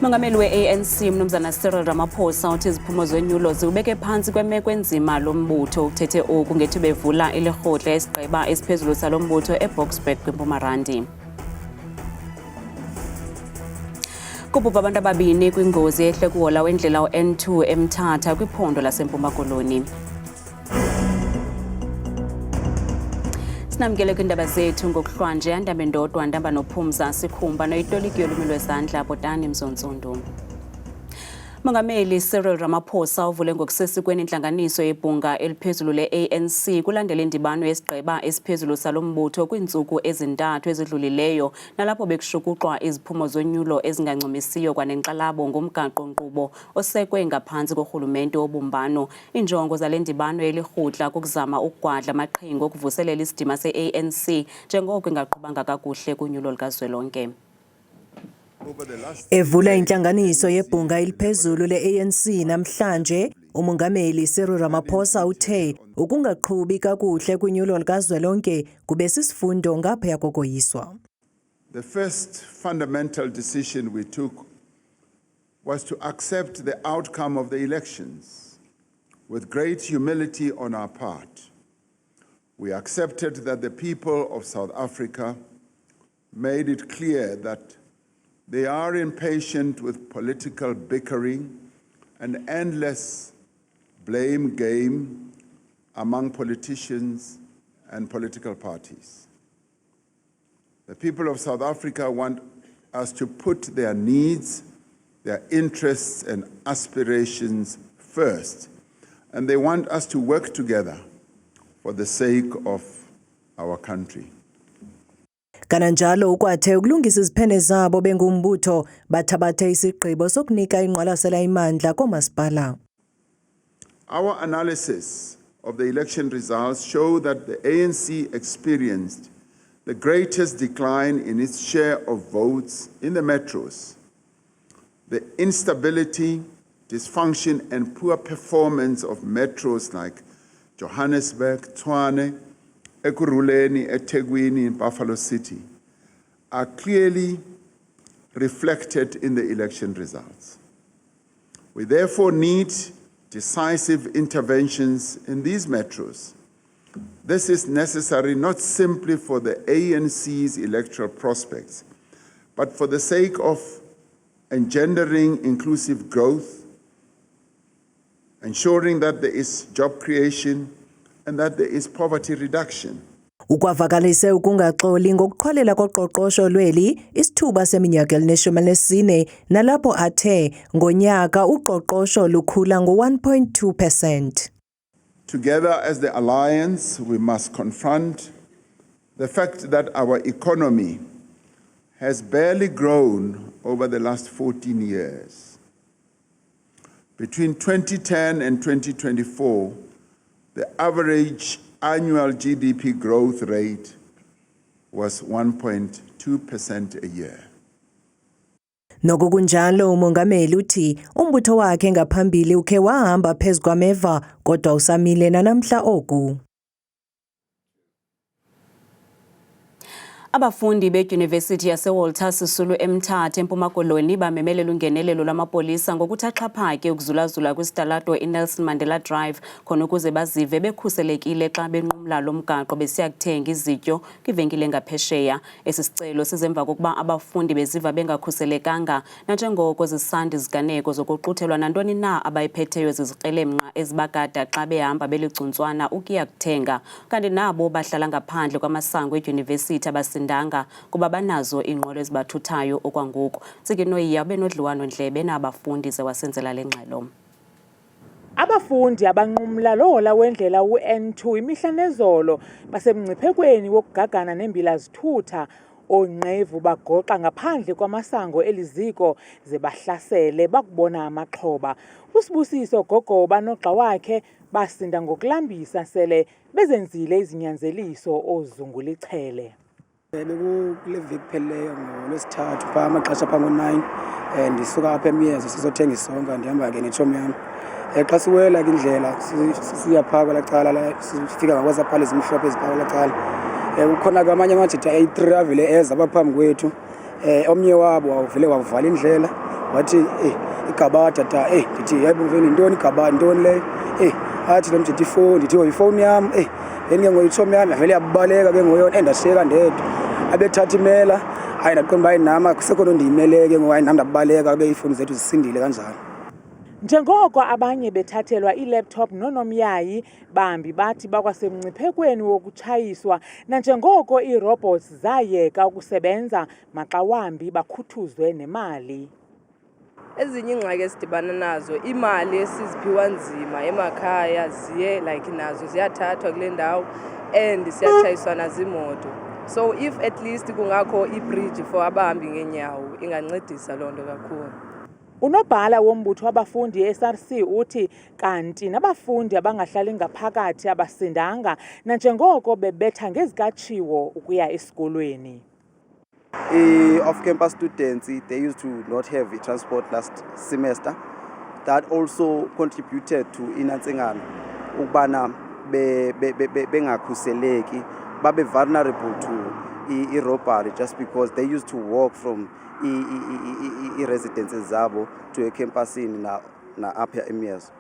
Mongameli we-ANC Mnumzana Cyril Ramaphosa uthi iziphumo zonyulo ziubeke phansi kwemeko enzima lo mbutho. Uthethe oku ngethi bevula ilighodla esigqiba esiphezulu salo mbutho eBoksburg kwiMpumalanga. Kubhubha abantu ababini kwingozi ehle kuhola wendlela N2 eMthatha kwiphondo laseMpuma Koloni. Sinamkele kwindaba zethu ngokuhlwanje andambe ndodwa ndamba nophumza sikhumba noyitoliki yolumi lwezandla Botani Mzontsundu. Mongameli Cyril Ramaphosa uvule ngokusesikweni intlanganiso yebhunga eliphezulu le-ANC kulandela indibano yesigqiba esiphezulu salo mbutho kwiintsuku ezintathu ezidlulileyo nalapho bekushukuxwa iziphumo zonyulo ezingancumisiyo kwanenkxalabo ngomgaqo-nkqubo osekwe ngaphantsi korhulumente wobumbano. Iinjongo zale ndibano elirhutla kukuzama ukugwadla amaqhinga okuvuselela isidima se-ANC njengoko ingaqhubanga kakuhle kunyulo likazwelonke. Evula intlanganiso yebhunga eliphezulu le-ANC namhlanje, umongameli Cyril Ramaphosa uthe ukungaqhubi kakuhle kunyulo likazwelonke kube sisifundo ngaphaya kokoyiswa. The first fundamental decision we took was to accept the outcome of the elections with great humility on our part. We accepted that the people of South Africa made it clear that they are impatient with political bickering and endless blame game among politicians and political parties. The people of South Africa want us to put their needs, their interests and aspirations first, and they want us to work together for the sake of our country. Kananjalo ukwathe ukulungisa iziphene zabo bengumbutho bathabathe isigqibo sokunika ingqwalasela imandla komasipala. Our analysis of the election results show that the ANC experienced the greatest decline in its share of votes in the metros. The instability, dysfunction and poor performance of metros like Johannesburg, Tshwane, Ekurhuleni, eThekwini, and Buffalo City are clearly reflected in the election results. We therefore need decisive interventions in these metros. This is necessary not simply for the ANC's electoral prospects, but for the sake of engendering inclusive growth, ensuring that there is job creation, and that there is poverty reduction. Ukwavakalise ukungaxoli ngokuqhwalela koqoqosho lweli isithuba seminyaka elineshumi nalapho athe ngonyaka uqoqosho lukhula ngo-1.2%. Together as the alliance, we must confront the fact that our economy has barely grown over the last 14 years. Between 2010 and 2024, the average annual GDP growth rate was 1.2% a year. Nokukunjalo umongameli uthi umbutho wakhe ngaphambili ukhe wahamba phezu kwameva kodwa usamile nanamhla oku. Abafundi bedyunivesithi yaseWalter Sisulu eMthatha eMpuma Koloni bamemelela ungenelelo lwamapolisa ngokuthi axhaphake ukuzulazula kwisitalato iNelson Mandela Drive khona ukuze bazive bekhuselekile xa benqumla lo mgaqo besiya kuthenga izityo kwivenkile ngaphesheya. Esi sicelo sizemva kokuba abafundi beziva bengakhuselekanga nanjengoko zisanda iziganeko zokuquthelwa nantoni na abayiphetheyo zizikrelemnqa ezibagada xa behamba belicuntswana ukuya kuthenga, kanti nabo bahlala ngaphandle kwamasango edyunivesithi ndanga kuba banazo inqwelo ezibathuthayo okwangoku. Sikinoyiya benodliwano ndlebe nabafundi zewasenzela lengxelo. Abafundi abanqumla lohola wendlela u-N2 imihla nezolo basemngciphekweni wokugagana nembila zithutha. Onqevu bagoqa ngaphandle kwamasango eliziko zebahlasele bakubona amaxhoba. Usibusiso Gogoba nogxa wakhe basinda ngokulambisa sele bezenzile izinyanzeliso ozungulichele. Bekule viki pheleyo ngolwesithathu pha amaxesha pha ngo-9 ndisuka apha eMyezo sizothenga isonka ndihamba ke netshomi yam. Xa siwela indlela siyapha kwela cala la sifika ngakweza phale zimhlophe ezipha kwela cala. Kukhona ke amanye amajita ayi-3 avele eza apha phambi kwethu. Omnye wabo wavele wavala indlela wathi igaba tata ndithi yebo mfweni ntoni igaba ntoni leyo athi lo mntu ifowuni ndithi ifowuni yam then ke ngoyitshomi yami vele yabaleka ke ngoyona endashiyeka ndedwa abethatha imela hayi ndaqonda hayi nama kusekho nto ndiyimeleke ngoba hayi nam ndabaleka kube iifowuni zethu zisindile kanjalo. Njengoko abanye bethathelwa i-laptop nonomyayi, bambi bathi bakwasemngciphekweni wokutshayiswa nanjengoko ii-robots zayeka ukusebenza maxa wambi bakhuthuzwe nemali. Ezinye ingxaki esidibana nazo, imali esiziphiwa nzima emakhaya ziye nazo ziyathathwa kule ndawo and siyatshayiswa nazimoto. So if at least kungakho i-bridge for abahambi ngeenyawo ingancedisa loo nto kakhulu. Unobhala wombutho wabafundi e-SRC uthi kanti nabafundi abangahlali ngaphakathi abasindanga nanjengoko bebetha ngezikatshiwo ukuya esikolweni. Off-campus students, they used to not have a transport last semester. That also contributed to inansingana ukubana bengakhuseleki babe vulnerable to robbery just because they used to walk from residences zabo to a campus na apha eMears.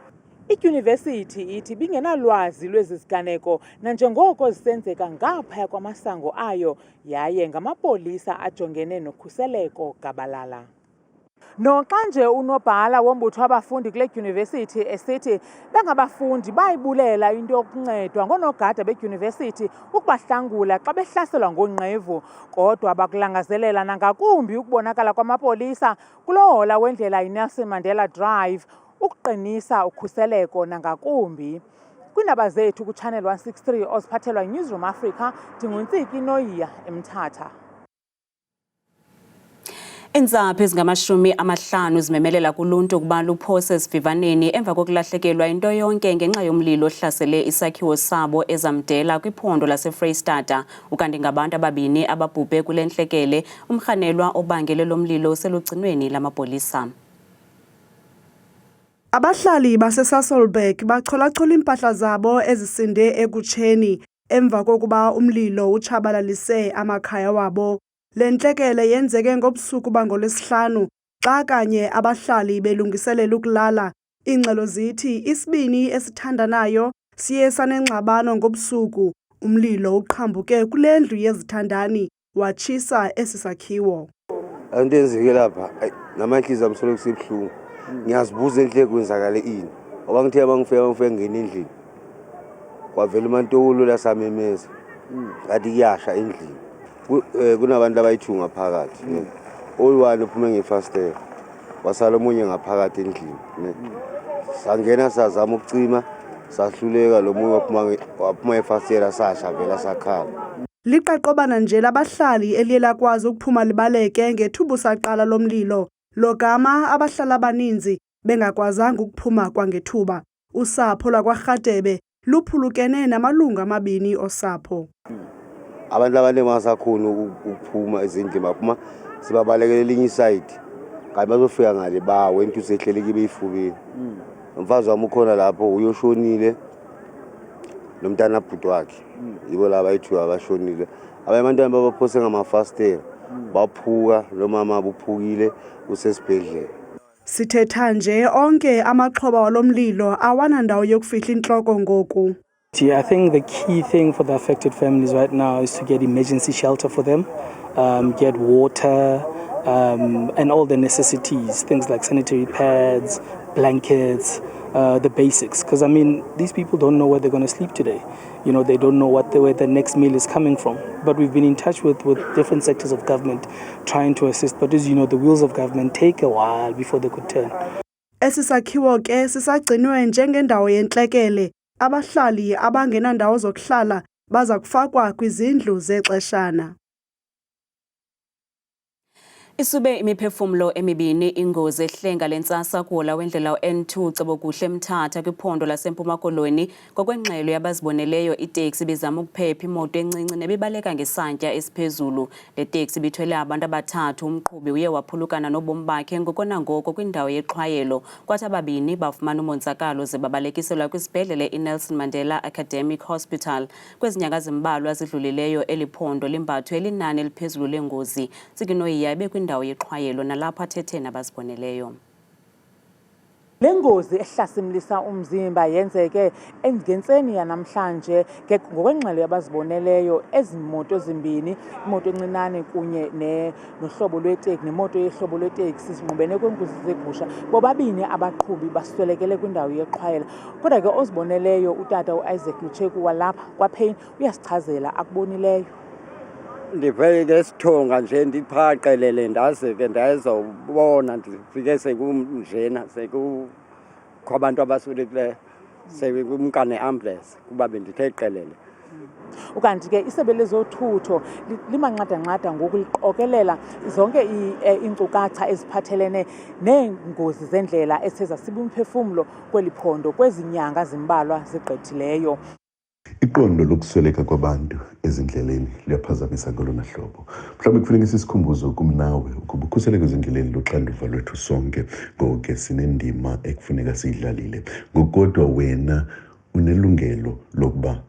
Idyunivesithi ithi bingenalwazi lwezi ziganeko nanjengoko zisenzeka ngaphaya kwamasango ayo yaye ngamapolisa ajongene nokhuseleko gabalala. Noxa nje unobhala wombutho wabafundi kule dyunivesithi esithi bengabafundi bayibulela into yokuncedwa ngoonogada bedyunivesithi ukubahlangula xa behlaselwa ngoonqevu, kodwa bakulangazelela nangakumbi ukubonakala kwamapolisa kuloo hola wendlela iNelson Mandela Drive ukuqinisa ukhuseleko nangakumbi. Kwiindaba zethu kuChannel 163 oziphathelwa Newsroom Africa, ndinguNtsiki Noyiya eMthatha. Iintsapho ezingama-50 zimemelela kuluntu ukuba luphose esivivaneni emva kokulahlekelwa into yonke ngenxa yomlilo ohlasele isakhiwo sabo eZamdela kwiphondo laseFreyistata. Ukanti ngabantu ababini ababhubhe kule ntlekele, umrhanelwa obangele lo mlilo uselugcinweni lamapolisa. Abahlali baseSasolburg bacholachola impahla zabo ezisinde ekutsheni emva kokuba umlilo utshabalalise amakhaya wabo. Le ntlekele yenzeke ngobusuku bangoLwesihlanu xa kanye abahlali belungiselela ukulala. Iingxelo zithi isibini esithandanayo siye sanengxabano ngobusuku. Umlilo uqhambuke kule ndlu yezithandani watshisa esi sakhiwo. Into enzeke lapha namantliziyo amsoloko sibuhlungu. Ngiyazibuza enhle kwenzakale ini. Ngoba ngithe bangifika ngene endlini. Kwavela uMantolo lasamemeza. Ngathi kuyasha endlini. Kunabantu abayi2 ngaphakathi. Oyi1 uphume ngefastela. Wasala omunye ngaphakathi endlini. Sangena sazama ukucima, sahluleka lo moya waphuma ngefastela sasha vela sakhala. Liqaqobana nje labahlali eliyelakwazi ukuphuma libaleke ngethuba saqala lomlilo. Logama abahlala abaninzi bengakwazanga ukuphuma kwangethuba. Usapho lakwaRhadebe luphulukene namalungu amabini osapho. Abantu abaningi basakhona ukuphuma ezindlini baphuma sibabalekele elinye iside. Kanti bazofika ngale bawe into sehleleke beyifubeni. Umfazi wami ukhona lapho uyoshonile nomntana bhuti wakhe. Yibo laba ayi2 abashonile. Abantwana babaphose ngamafastela. Baphuka lo mama uphukile usesibhedlela. Sithetha nje onke amaxhoba walomlilo awana ndawo yokufihla inhloko ngoku. I think the key thing for the affected families right now is to get emergency shelter for them, get water, and all the necessities, things like sanitary pads, blankets, the basics. Because, I mean, these people don't know where they're going to sleep today. You know, they don't know where the next meal is coming from. But we've been in touch with different sectors of government trying to assist. But as you know, the wheels of government take a while before they could turn. Esi sakhiwo ke sisagcinwe njengendawo yentlekele. Abahlali abangenandawo zokuhlala baza kufakwa kwizindlu zexeshana. Isube imiphefumlo emibini ingozi ehlenga lentsasa kuhola wendlela N2 Cebokuhle eMthatha kwiphondo laseMpuma Koloni ngokwengxelo yabaziboneleyo iteksi bizama ukuphepha imoto encinci nebibaleka ngesantya esiphezulu. Le teksi bithwele abantu abathathu, umqhubi uye waphulukana nobomi bakhe ngokona ngoko kwindawo yexhwayelo. Kwathi ababini bafumana umonzakalo zebabalekiselwa kwisibhedlele iNelson Mandela Academic Hospital. Kwezi nyanga zimbalwa zidlulileyo eliphondo limbathwe elinani eliphezulu lengozi. Sikinoyiya bekwindawo kwindawo yeqhwayelo nalapho athethe nabaziboneleyo. Le ngozi ehlasimlisa umzimba yenzeke ngentseni yanamhlanje ngokwengxelo yabaziboneleyo ezi moto zimbini, imoto encinane kunye nohlobo lweteksi nemoto yehlobo lweteksi zinqubene kwengozi zegusha. Bobabini abaqhubi baswelekele kwindawo yeqhwayela. Kodwa ke oziboneleyo utata uIsaac Lucheku walapha kwaPayne uyasichazela akubonileyo. Ndivele ngesithonga nje ndiphaqelele ndaze ke ndayezobona ndifike sekumnjena kwabantu abaswelekileyo sekumkane ambulance kuba bendithe qelele. Ukanti ke isebe lezothutho limanqadanqada ngoku liqokelela zonke iinkcukacha eziphathelene neengozi zendlela ezithe zasiba umphefumlo kweli phondo kwezi nyanga zimbalwa zigqithileyo. Iqondo lokusweleka kwabantu ezindleleni liyaphazamisa ngolona hlobo. Mhlawumbe kufuneka sisikhumbuzo kumnawe ukuba ukhuseleko ezindleleni luxanduva lwethu sonke, ngoku sinendima ekufuneka siyidlalile. Ngokodwa wena unelungelo lokuba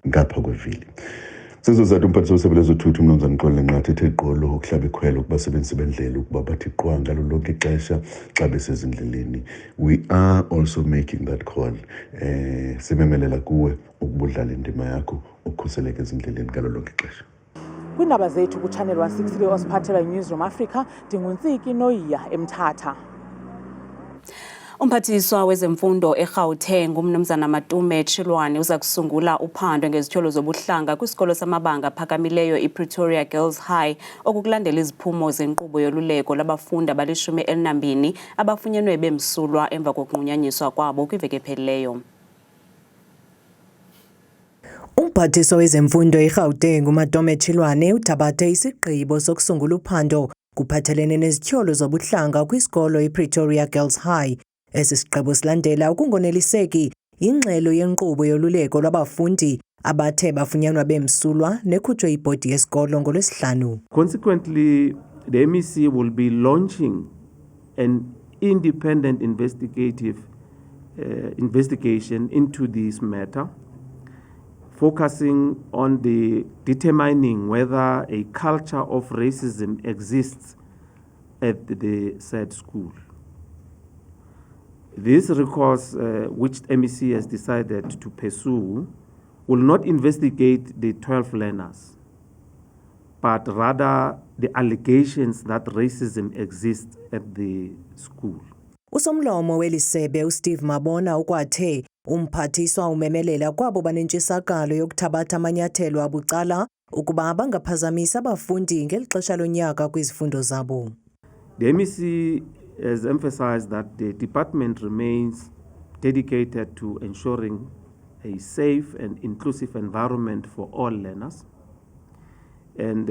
ngapha kwevili. Sizozathu umphathiswa wesebe lezothutho uMnumzana Xolile Nqathe ethe gqolo ukuhlaba ikhwelo kubasebenzisi bendlela ukuba bathi qwa ngalo lonke ixesha xa besezindleleni. We are also making that call. Simemelela kuwe ukuba udlale indima yakho ukukhuseleka ezindleleni ngalo lonke ixesha. Kwiindaba zethu kuChannel 163 osiphathelwa yiNewsroom Africa, ndinguNtsiki Noyiya eMthatha. Umphathiswa wezemfundo eGauteng uMnumzana Matume Chilwane uza kusungula uphando ngezityholo zobuhlanga kwisikolo samabanga aphakamileyo iPretoria Girls High okukulandela iziphumo zenkqubo yoluleko labafundi abali-12 abafunyenwe bemsulwa emva kokunqunyanyiswa kwabo kwiveki ephelileyo. Umphathiswa wezemfundo eGauteng uMatume Chilwane uthabathe isigqibo sokusungula uphando kuphathelene nezityholo zobuhlanga kwisikolo iPretoria Girls High. Esi sigqibo silandela ukungoneliseki ingxelo yenkqubo yoluleko lwabafundi abathe bafunyanwa bemsulwa nekhutshwe yibhodi yesikolo ngoLwesihlanu. Consequently, the MEC will be launching an independent investigation into this matter, focusing on determining whether a culture of racism exists at the said school. This recourse, which MEC has decided to pursue, will not investigate the 12 learners, but rather the allegations that racism exists at the school. Usomlomo welisebe uSteve Mabona ukwathe umphathiswa umemelela kwabo banentshisakalo yokuthabatha amanyathelo abucala ukuba bangaphazamisa abafundi ngeli xesha lonyaka kwizifundo zabo. The MEC has emphasized that the department remains dedicated to ensuring a safe and inclusive environment for all learners, and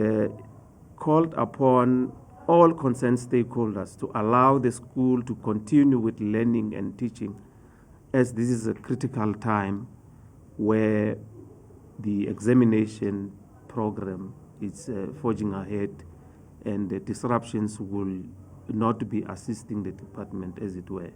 called upon all concerned stakeholders to allow the school to continue with learning and teaching, as this is a critical time where the examination program is forging ahead, and the disruptions will not be assisting the department, as it were.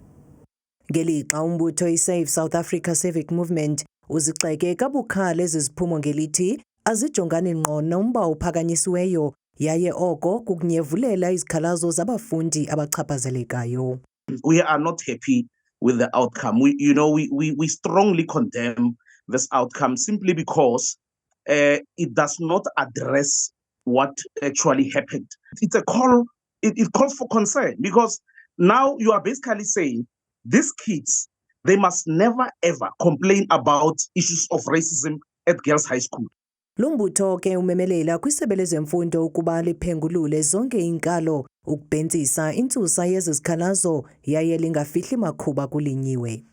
Ngelixa umbutho iSave South Africa Civic Movement uzixeke kabukhali eziziphumo ngelithi azijongani ngqo nomba uphakanyisiweyo yaye oko kukunyevulela izikhalazo zabafundi abachaphazelekayo. We are not happy with the outcome. We strongly condemn this outcome simply because it does not address what actually happened. It's a call. It calls for concern, because now you are basically saying these kids, they must never ever complain about issues of racism at Girls High School. Lumbutho ke umemelela kwisebe lezemfundo ukuba liphengulule zonke inkalo ukubhensisa intsusa yezikhalazo yaye lingafihli makhuba kulinyiwe.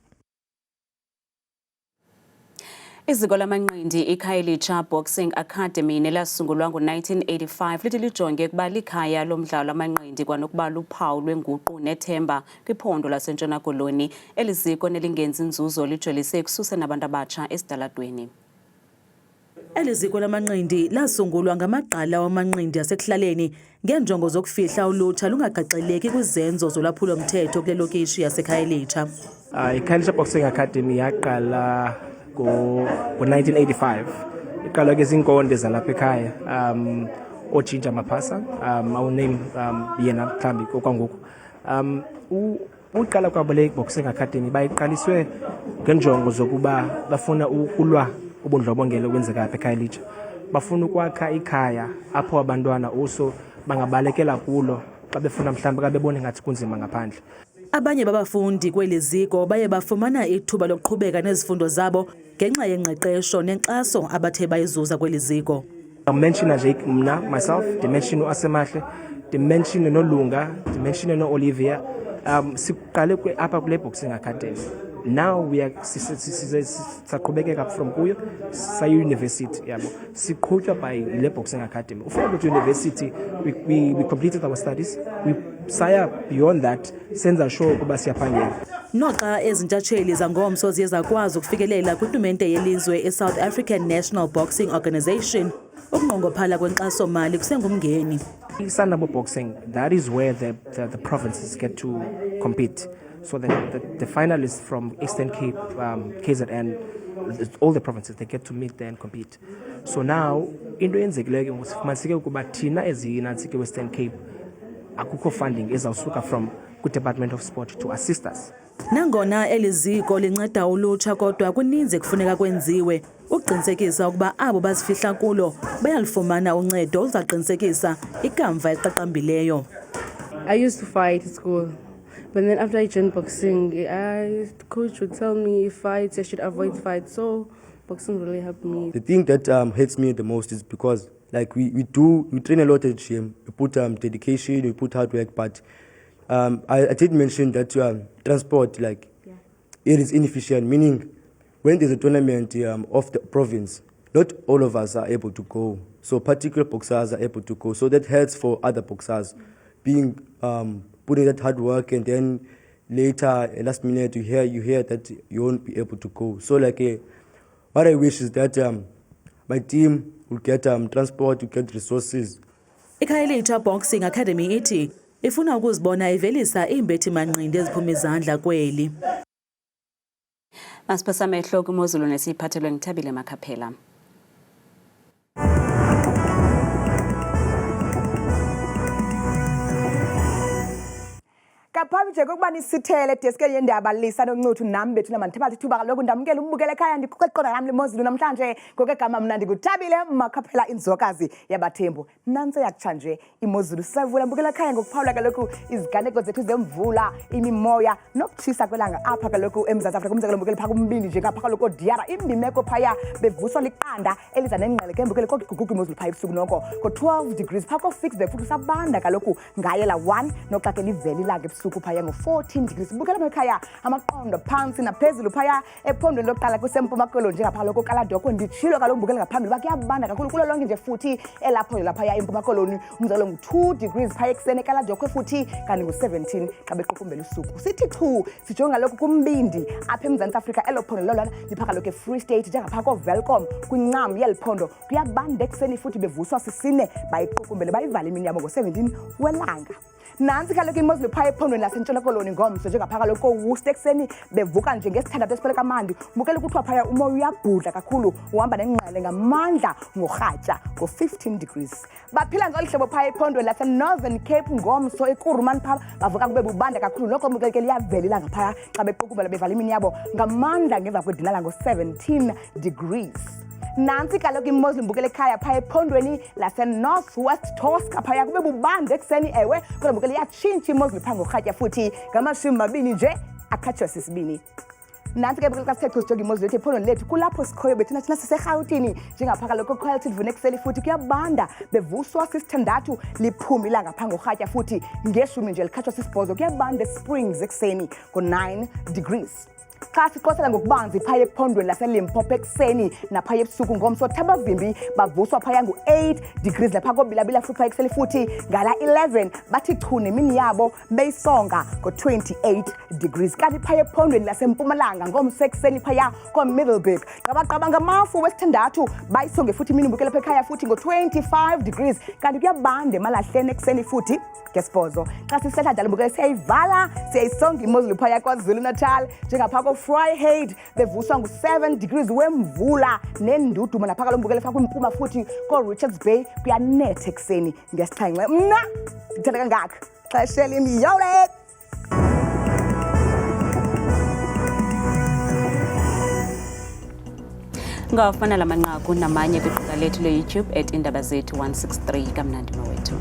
Iziko lamanqindi iKhayelitsha Boxing Academy nelasungulwa ngo-1985 lithi lijonge kuba likhaya lomdlalo amanqindi kwanokuba luphawu lwenguqu nethemba kwiphondo laseNtshona Koloni. Eli ziko nelingenzi nzuzo lijolise ekususeni abantu abatsha esitalatweni. Eli ziko lamanqindi lasungulwa ngamagqala wamanqindi asekuhlaleni ngeenjongo zokufihla ulutsha lungagaxeleki kwizenzo zolwaphulo mthetho kule lokishi yaseKhayelitsha. iKhayelitsha Boxing Academy yaqala ngo-1985. Iqalwa ke zinkonde zalapha ekhaya. otshintsha amaphasa awuname yena mhlambi okwangoku uqala kwabo le Boxing Academy bayiqaliswe ngenjongo zokuba bafuna ukulwa ubundlobongela okwenzeka apha eKhayelitsha, bafuna ukwakha ikhaya apho abantwana uso bangabalekela kulo xa befuna mhlawumbi xa bebona ngathi kunzima ngaphandle. Abanye babafundi kweli ziko baye bafumana ithuba lokuqhubeka nezifundo zabo ngenxa yengqeqesho nenkxaso abathe bayizuza kweli ziko. Mention nje mna myself, dimension uAsemahle, dimension noLunga, dimension noOlivia. Siqale apha kule Boxing Academy. Now we are saqhubekeka from kuyo sa university yabo. Siqhutywa by le Boxing Academy. Ufika to university we completed our studies. We saya beyond that senza sure kuba siyaphangela. Noxa ezintatsheli zangomso ziye zakwazi ukufikelela kwitumente yelizwe eSouth African National Boxing Organisation, ukunqongophala kwenkxaso mali kusengumngeni. Isanabo Boxing, that is where the provinces get to compete. So the finalists from Eastern Cape, KZN, all the provinces, they get to meet there and compete. So now, into yenzekileyo ngusifumaniseke ukuba thina eziyi-Nantsike Western Cape akukho funding ezawusuka from ku-Department of Sport to assist us. Nangona eliziko linceda ulutsha kodwa kuninzi kufuneka kwenziwe ukuqinisekisa ukuba abo bazifihla kulo bayalifumana uncedo oluzaqinisekisa ikamva eliqaqambileyo. I used to fight at school, but then after I joined boxing, the coach would tell me fights, I should avoid fights. So boxing really helped me. The thing that hurts me the most is because like we train a lot at gym, we put dedication, we put hard work, but I did mention that transport, like, it is inefficient, meaning when there's a tournament of the province, not all of us are able to go. So particular boxers are able to go. So that hurts for other boxers, being putting that hard work, and then later, last minute, you hear that you won't be able to go. So like, what I wish is that my team will get transport, will get resources. iKhayelitsha Boxing Academy ithi ifuna ukuzibona ivelisa iimbethi manqindi eziphuma izandla kweli. Masiphasa amehlo kwimozulu nesiphathelwe ngithabile Makhaphela. Kaphambi nje kokuba nisithele deskeni yendaba Lisa noNcuthu nami bethu namanthabathi thuba kaloku ndamkela umbukele ekhaya ndikuqeqona nami lemozulu namhlanje ngokegama mna ndikuthabile Makhaphela inzokazi yabathembu. Nanse yakutsha nje imozulu savula mbukela ekhaya ngokuphawula kaloku iziganeko zethu zemvula, imimoya nokutshisa kwelanga apha kaloku eMzantsi Afrika. Umzekelo mbukele phaka umbindi nje ngapha kaloku Diara imbimeko phaya bevuswa liqanda eliza nengqele ke mbukele kokuguguga imozulu phaya ebusuku noko ko 12 degrees phako fix the futhi sabanda kaloku ngayela 1 noxa liveli ilanga kuphaya ngo-14 degrees. Bukela ekhaya amaqondo phansi naphezulu phaya ephondweni lokuqala kuSempuma Koloni njengapha lokho Kaladoko nditshilo kaloku mbukela ngaphambili bakuyabanda kakhulu kulo lonke nje futhi elapho laphaya eMpuma Koloni umzekelo ngu2 degrees phaya ekuseni Kaladoko futhi kanti ngu17 xa bequkumbela usuku. Sithi chu sijonga lokhu kumbindi apha eMzantsi Afrika elophondo lolwana liphaka lokho eFree State njengapha koVelcom kwincam yeliphondo kuyabanda ekuseni futhi bevuswa sisine bayiqukumbele bayivala imini yabo ngo17 welanga. Nansi kaloku imozulu phaya ephondweni laseNtshona Koloni ngomso njengapha kaloku koWorcester ekuseni bevuka nje ngesithandathu esiphele kamandi mbukela kuthiwa phaya umoya uyabhudla kakhulu uhamba nengqele ngamandla ngorhatya ngo15 degrees. Baphila ngolu hlobo phaya ephondweni laseNorthern Cape ngomso eKuruman pha bavuka kube bubanda kakhulu noko mbukele liyavela ilanga phaya xa bequkumbela bevala imini yabo ngamandla ngemva kwedinala ngo17 degrees. Nansi kaloku imozulu mbukele ekhaya phaya ephondweni laseNorthwest Tosca phaya kube bubanda ekuseni ewe kodwa mbukele yatshintsha imozulu phaa ngorhatya futhi ngamashumi nje akhatshwa sisibini. Nansi ke bukela sithethe sijonga imozulu ethu ephondweni lethu kulapho sikhoyo bethina thina siseRhawutini njengapha kaloku Quality Vunekuseli futhi kuyabanda bevuswa sisithandathu liphuma ilanga phaa ngorhatya futhi ngeshumi nje likhatshwa sisibhozo kuyabanda eSprings ekuseni ngo9 degrees. Xa siqosela ngokubanzi phaya ephondweni laseLimpopo ekuseni naphaya ebusuku ngomso Thabazimbi bavuswa phaya ngu8 degrees lapha koBilabila futhi phaya ekuseni futhi ngala 11 bathi chu nemini yabo beyisonga ngo28 degrees. Kanti phaya ephondweni laseMpumalanga ngomso ekuseni phaya koMiddleburg qabaqaba ngamafu wesithandathu bayisonge futhi imini mbukela phaya ekhaya futhi ngo25 degrees. Kanti kuyabanda eMalahleni ekuseni futhi ngesibhozo. Xa sisehla njalo mbukela siyayivala siyayisonga imozulu phaya kwaZulu Natal njengapha Vryheid bevuswa ngu7 degrees wemvula nenduduma naphaka lombukele fakwa impuma futhi ko-Richards Bay kuyanetha ekuseni ngesixhenxe. Mna ndithanda kangaka xesha elimyole. Ngawafana la manqaku namanye kwiqonga lethu le-YouTube @indabazethu163 kamnandi mawethu.